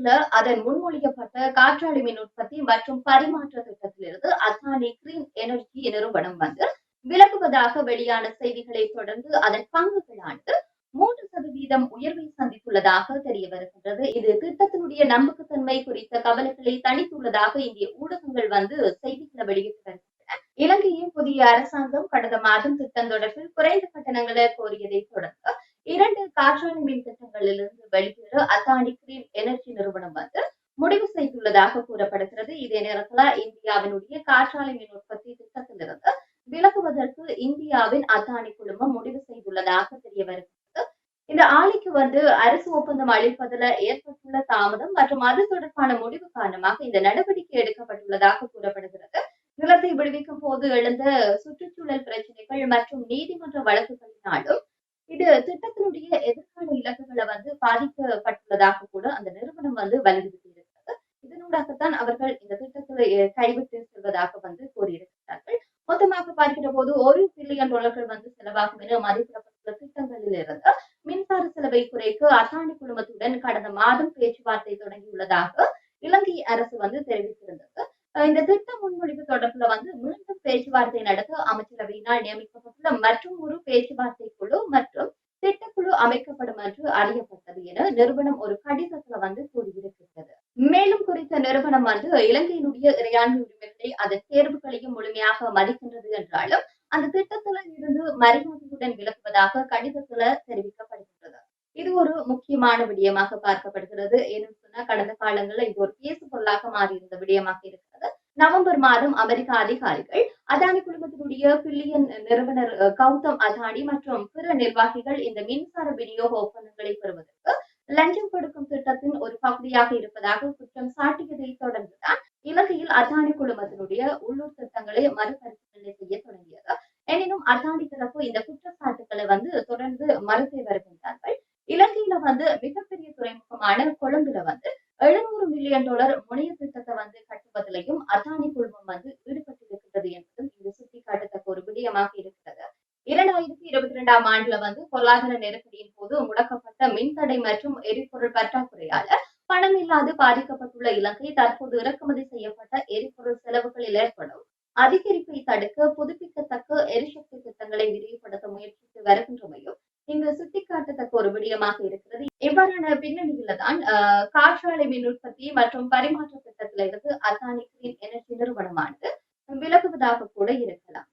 இலங்கையில அதன் முன்மொழியப்பட்ட காற்றாலை மின் உற்பத்தி மற்றும் பரிமாற்ற திட்டத்திலிருந்து அதானி கிரீன் எனர்ஜி நிறுவனம் விலகுவதாக வெளியான செய்திகளை தொடர்ந்து அதன் பங்குகளானது 3% உயர்வை சந்தித்துள்ளதாக தெரிய வருகின்றது. இது திட்டத்தினுடைய நம்பகத்தன்மை குறித்த கவலைகளை தணித்துள்ளதாக இந்திய ஊடகங்கள் செய்திகளை வெளியிட்டு வருகின்றன. இலங்கையின் புதிய அரசாங்கம் கடந்த மாதம் திட்டம் தொடர்பில் குறைந்த கட்டணங்களை கோரியதை தொடர்ந்து 2 காற்றாலை மின் திட்டங்களிலிருந்து வெளியேற அதானி கிரீன் எனர்ஜி நிறுவனம் முடிவு செய்துள்ளதாக கூறப்படுகிறது. இதே நேரத்தில் இந்தியாவினுடைய காற்றாலை மின் உற்பத்தி திட்டத்திலிருந்து விலகுவதற்கு இந்தியாவின் அதானி குழுமம் முடிவு செய்துள்ளதாக தெரிய வருகிறது. இந்த ஆலைக்கு அரசு ஒப்பந்தம் அளிப்பதில் ஏற்பட்டுள்ள தாமதம் மற்றும் அது தொடர்பான முடிவு காரணமாக இந்த நடவடிக்கை எடுக்கப்பட்டுள்ளதாக கூறப்படுகிறது. நிலத்தை விடுவிக்கும் போது எழுந்த சுற்றுச்சூழல் பிரச்சனைகள் மற்றும் நீதிமன்ற வழக்குகளினாலும் இது திட்டத்தினுடைய எதிர்கால இலக்குகளை பாதிக்கப்பட்டுள்ளதாக கூட அந்த நிறுவனம் வலியுறுத்தியிருக்கிறது. இதனூடாகத்தான் அவர்கள் இந்த திட்டத்தை கைவிட்டு செல்வதாக கூறியிருக்கிறார்கள். மொத்தமாக பார்க்கிற போது $1 பில்லியன் செலவாகும் என மதிப்பிடப்பட்டுள்ள திட்டங்களில் இருந்து மின்சார செலவை குறைக்க அதானி குழுமத்துடன் கடந்த மாதம் பேச்சுவார்த்தை தொடங்கியுள்ளதாக இலங்கை அரசு தெரிவித்திருந்தது. இந்த திட்ட முன்மொழிவு தொடர்பில் மீண்டும் பேச்சுவார்த்தை நடத்த அமைச்சரவையினால் நியமிக்கப்பட்டுள்ள மற்றும் ஒரு பேச்சுவார்த்தை குழு மற்றும் திட்டக்குழு அமைக்கப்படும் என்று அறியப்பட்டது என நிறுவனம் ஒரு கடிதத்துல கூறியிருக்கிறது. மேலும் குறித்த நிறுவனம் இலங்கையினுடைய இறையாண்மை உரிமைகளை அதன் தேர்வுகளையும் முழுமையாக மதிக்கின்றது என்றாலும் அந்த திட்டத்துல இருந்து மரியாதையுடன் விலகுவதாக கடிதத்துல தெரிவிக்கப்படுகின்றது. இது ஒரு முக்கியமான விடயமாக பார்க்கப்படுகிறது. ஏன்னு சொன்னா கடந்த காலங்களில் இது ஒரு பேசு பொருளாக மாறியிருந்த விடயமாக இருக்கிறது. நவம்பர் மாதம் அமெரிக்க அதிகாரிகள் அதானி குழுமத்தினுடைய பில்லியன் நிறுவனர் கௌதம் அதானி மற்றும் பிற நிர்வாகிகள் இந்த மின்சார விநியோக ஒப்பந்தங்களை பெறுவதற்கு லஞ்சம் கொடுக்கும் திட்டத்தின் ஒரு பகுதியாக இருப்பதாக குற்றம் சாட்டியதை தொடர்ந்துதான் இலங்கையில் அதானி குழுமத்தினுடைய உள்ளூர் திட்டங்களை மறுபரிசீலனை செய்ய தொடங்கியது. எனினும் அதானி தரப்பு இந்த குற்றச்சாட்டுகளை தொடர்ந்து மறுத்து வருகின்றார்கள். இலங்கையில மிகப்பெரிய துறைமுகமான கொழும்புல $700 மில்லியன் முனைய திட்டத்தை கட்டுவதிலையும் அதானி குழுமம் ஈடுபட்டிருக்கிறது என்பதும் இது சுட்டிக்காட்டத்தக்க ஒரு விடயமாக இருக்கிறது. 2022ஆம் ஆண்டுல பொருளாதார நெருக்கடியின் போது முடக்கப்பட்ட மின்தடை மற்றும் எரிபொருள் பற்றாக்குறையால பணம் இல்லாது பாதிக்கப்பட்டுள்ள இலங்கை தற்போது இறக்குமதி செய்யப்பட்ட எரிபொருள் செலவுகளில் ஏற்படும் அதிகரிப்பை தடுக்க புதுப்பிக்கத்தக்க எரிசக்தி திட்டங்களை விரிவுபடுத்த முயற்சித்து வருகின்றமையும் இங்கு சுட்டிக்காட்டத்தக்க ஒரு விடயமாக இருக்கிறது. இவ்வாறான பின்னணியில தான் காற்றாலை மின் உற்பத்தி மற்றும் பரிமாற்ற திட்டத்திலிருந்து அதானி கிரீன் எனர்ஜி நிறுவனமானது விலகுவதாக கூட இருக்கலாம்.